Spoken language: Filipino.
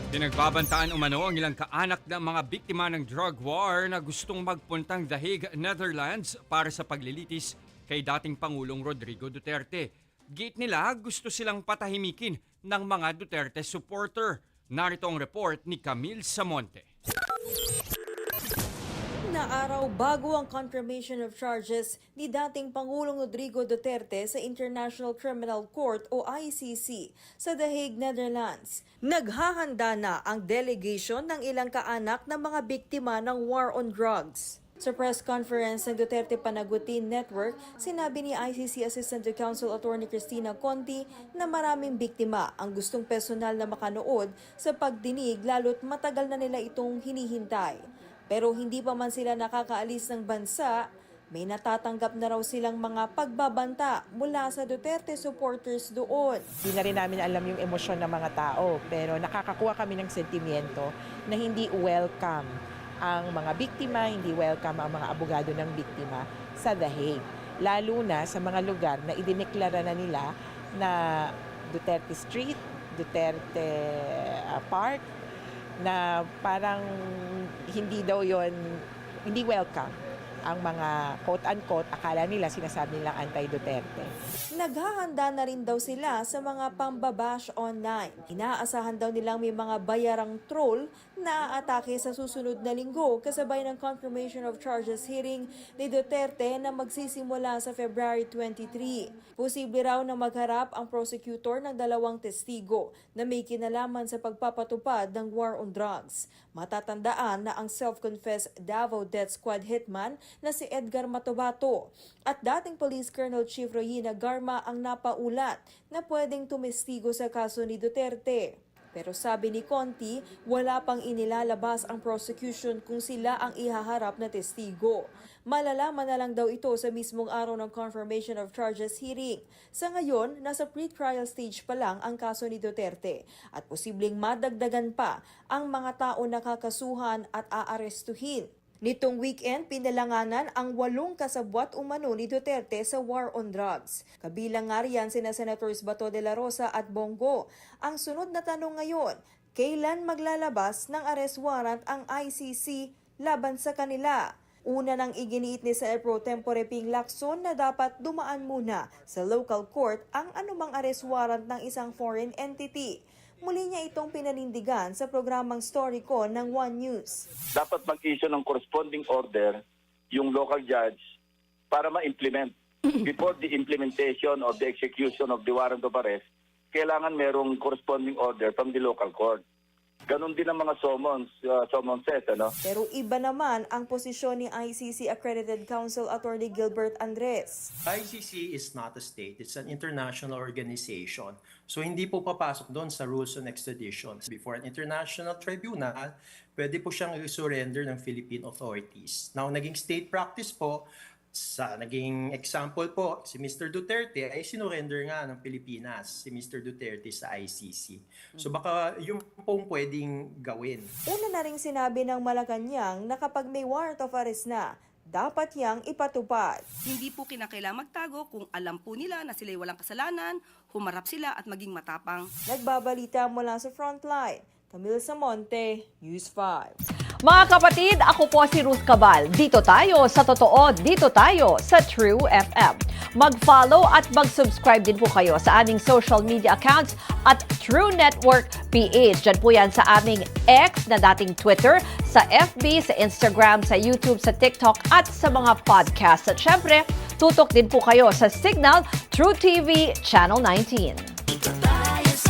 Pinagbabantaan umano ang ilang kaanak ng mga biktima ng drug war na gustong magpuntang The Hague, Netherlands para sa paglilitis kay dating Pangulong Rodrigo Duterte. Gate nila gusto silang patahimikin ng mga Duterte supporter. Narito ang report ni Camille Samonte. Na araw bago ang confirmation of charges ni dating Pangulong Rodrigo Duterte sa International Criminal Court o ICC sa The Hague, Netherlands. Naghahanda na ang delegation ng ilang kaanak ng mga biktima ng war on drugs. Sa press conference ng Duterte Panagutin Network, sinabi ni ICC Assistant to Counsel Attorney Cristina Conti na maraming biktima ang gustong personal na makanood sa pagdinig lalo't matagal na nila itong hinihintay. Pero hindi pa man sila nakakaalis ng bansa, may natatanggap na raw silang mga pagbabanta mula sa Duterte supporters doon. Hindi na rin namin alam yung emosyon ng mga tao, pero nakakakuha kami ng sentimiento na hindi welcome ang mga biktima, hindi welcome ang mga abogado ng biktima sa The Hague. Lalo na sa mga lugar na idineklara na nila na Duterte Street, Duterte Park, na parang hindi daw yon, hindi welcome ang mga quote-unquote, akala nila sinasabi nilang anti-Duterte. Naghahanda na rin daw sila sa mga pambabash online. Inaasahan daw nilang may mga bayarang troll na aatake sa susunod na linggo kasabay ng confirmation of charges hearing ni Duterte na magsisimula sa February 23. Posible raw na magharap ang prosecutor ng dalawang testigo na may kinalaman sa pagpapatupad ng war on drugs. Matatandaan na ang self-confessed Davao Death Squad hitman na si Edgar Matobato at dating Police Colonel Chief Royina Garma ang napaulat na pwedeng tumestigo sa kaso ni Duterte. Pero sabi ni Conti, wala pang inilalabas ang prosecution kung sila ang ihaharap na testigo. Malalaman na lang daw ito sa mismong araw ng confirmation of charges hearing. Sa ngayon, nasa pre-trial stage pa lang ang kaso ni Duterte at posibleng madagdagan pa ang mga tao na kakasuhan at aarestuhin. Nitong weekend, pinalanganan ang 8 kasabwat umano ni Duterte sa war on drugs. Kabilang nga riyan sina Senators Bato de la Rosa at Bongo. Ang sunod na tanong ngayon, kailan maglalabas ng arrest warrant ang ICC laban sa kanila? Una nang iginiit ni Sen. Pro Tempore Ping Lacson na dapat dumaan muna sa local court ang anumang arrest warrant ng isang foreign entity. Muli niya itong pinanindigan sa programang Story Ko ng One News. Dapat mag-issue ng corresponding order yung local judge para ma-implement. Before the implementation of the execution of the warrant of arrest, kailangan merong corresponding order from the local court. Ganon din ang mga summonses, ano? Pero iba naman ang posisyon ni ICC Accredited Counsel Attorney Gilbert Andres. ICC is not a state, it's an international organization. So hindi po papasok doon sa rules on extradition. Before an international tribunal, pwede po siyang i-surrender ng Philippine authorities. Now, naging state practice po, sa naging example po, si Mr. Duterte ay sinurrender nga ng Pilipinas, si Mr. Duterte sa ICC. So baka yung pong pwedeng gawin. Una na ring sinabi ng Malacanang na kapag may warrant of arrest na, dapat yang ipatupad. Hindi po kinakailangang magtago kung alam po nila na sila'y walang kasalanan, humarap sila at maging matapang. Nagbabalita mula sa Frontline, Camille Samonte, News 5. Mga kapatid, ako po si Ruth Cabal. Dito tayo sa totoo, dito tayo sa True FM. Mag-follow at mag-subscribe din po kayo sa aming social media accounts at True Network PH. Diyan po yan sa aming X na dating Twitter, sa FB, sa Instagram, sa YouTube, sa TikTok at sa mga podcast. At syempre, tutok din po kayo sa Signal True TV Channel 19. Dito tayo sa